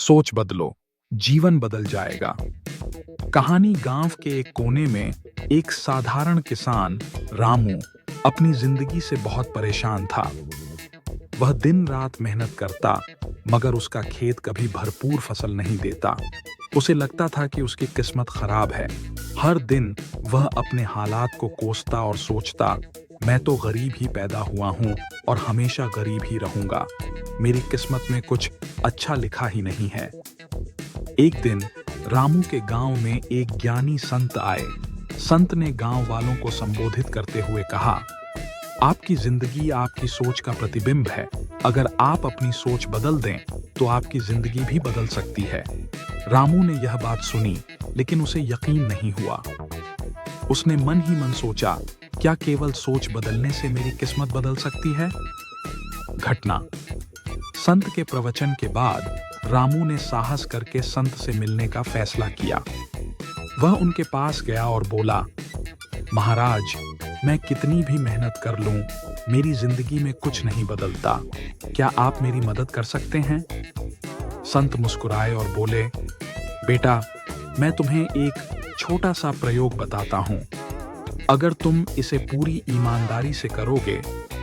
सोच बदलो, जीवन बदल जाएगा। कहानी गांव के एक कोने में एक साधारण किसान रामू अपनी जिंदगी से बहुत परेशान था। वह दिन रात मेहनत करता, मगर उसका खेत कभी भरपूर फसल नहीं देता। उसे लगता था कि उसकी किस्मत खराब है। हर दिन वह अपने हालात को कोसता और सोचता, मैं तो गरीब ही पैदा हुआ हूं और हमेशा गरीब ही रहूंगा। मेरी किस्मत में कुछ अच्छा लिखा ही नहीं है। एक दिन रामू के गांव में एक ज्ञानी संत आए। संत ने गांव वालों को संबोधित करते हुए कहा, आपकी जिंदगी आपकी सोच का प्रतिबिंब है। अगर आप अपनी सोच बदल दें तो आपकी जिंदगी भी बदल सकती है। रामू ने यह बात सुनी, लेकिन उसे यकीन नहीं हुआ। उसने मन ही मन सोचा, क्या केवल सोच बदलने से मेरी किस्मत बदल सकती है? घटना। संत के प्रवचन के बाद रामू ने साहस करके संत से मिलने का फैसला किया। वह उनके पास गया और बोला, महाराज, मैं कितनी भी मेहनत कर लूं, मेरी जिंदगी में कुछ नहीं बदलता। क्या आप मेरी मदद कर सकते हैं? संत मुस्कुराए और बोले, बेटा, मैं तुम्हें एक छोटा सा प्रयोग बताता हूं। अगर तुम इसे पूरी ईमानदारी से करोगे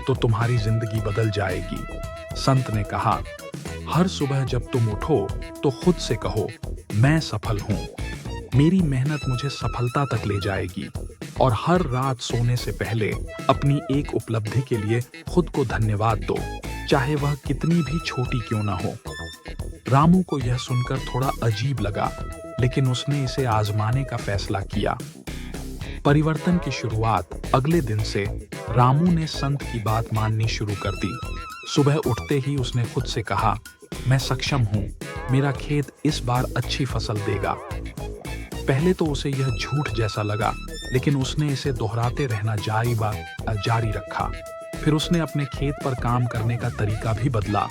तो तुम्हारी जिंदगी बदल जाएगी। संत ने कहा, हर सुबह जब तुम उठो तो खुद से कहो, मैं सफल हूं, मेरी मेहनत मुझे सफलता तक ले जाएगी। और हर रात सोने से पहले अपनी एक उपलब्धि के लिए खुद को धन्यवाद दो, चाहे वह कितनी भी छोटी क्यों ना हो। रामू को यह सुनकर थोड़ा अजीब लगा, लेकिन उसने इसे आजमाने का फैसला किया। परिवर्तन की शुरुआत अगले दिन से रामू ने संत की बात माननी शुरू कर दी। सुबह उठते ही उसने खुद से कहा, मैं सक्षम हूं, मेरा खेत इस बार अच्छी फसल देगा। पहले तो उसे यह झूठ जैसा लगा, लेकिन उसने इसे दोहराते रहना जारी रखा। फिर उसने अपने खेत पर काम करने का तरीका भी बदला।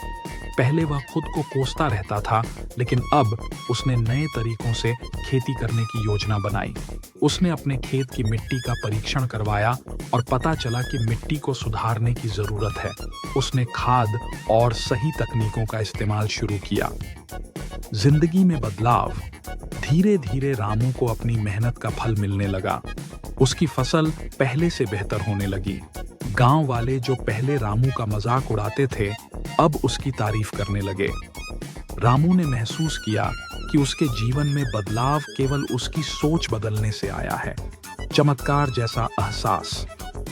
पहले वह खुद को कोसता रहता था, लेकिन अब उसने नए तरीकों से खेती करने की योजना बनाई। उसने अपने खेत की मिट्टी का परीक्षण करवाया और पता चला कि मिट्टी को सुधारने की जरूरत है। उसने खाद और सही तकनीकों का इस्तेमाल शुरू किया। जिंदगी में बदलाव। धीरे धीरे रामू को अपनी मेहनत का फल मिलने लगा। उसकी फसल पहले से बेहतर होने लगी। गांव वाले जो पहले रामू का मजाक उड़ाते थे, अब उसकी तारीफ करने लगे। रामू ने महसूस किया कि उसके जीवन में बदलाव केवल उसकी सोच बदलने से आया है। चमत्कार जैसा एहसास।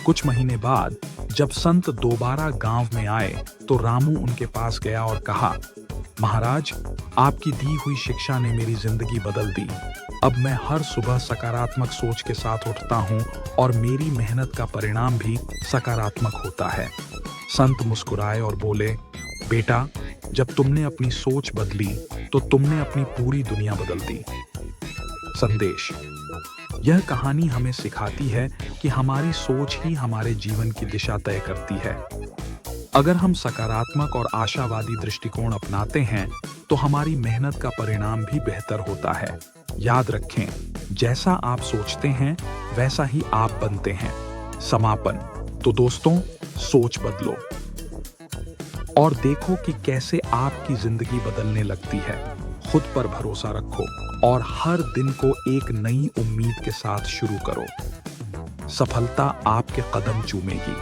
कुछ महीने बाद जब संत दोबारा गांव में आए तो रामू उनके पास गया और कहा, महाराज, आपकी दी हुई शिक्षा ने मेरी जिंदगी बदल दी। अब मैं हर सुबह सकारात्मक सोच के साथ उठता हूँ और मेरी मेहनत का परिणाम भी सकारात्मक होता है। संत मुस्कुराए और बोले, बेटा, जब तुमने अपनी सोच बदली तो तुमने अपनी पूरी दुनिया बदल दी। संदेश। यह कहानी हमें सिखाती है कि हमारी सोच ही हमारे जीवन की दिशा तय करती है। अगर हम सकारात्मक और आशावादी दृष्टिकोण अपनाते हैं तो हमारी मेहनत का परिणाम भी बेहतर होता है। याद रखें, जैसा आप सोचते हैं वैसा ही आप बनते हैं। समापन। तो दोस्तों, सोच बदलो और देखो कि कैसे आपकी जिंदगी बदलने लगती है। खुद पर भरोसा रखो और हर दिन को एक नई उम्मीद के साथ शुरू करो। सफलता आपके कदम चूमेगी।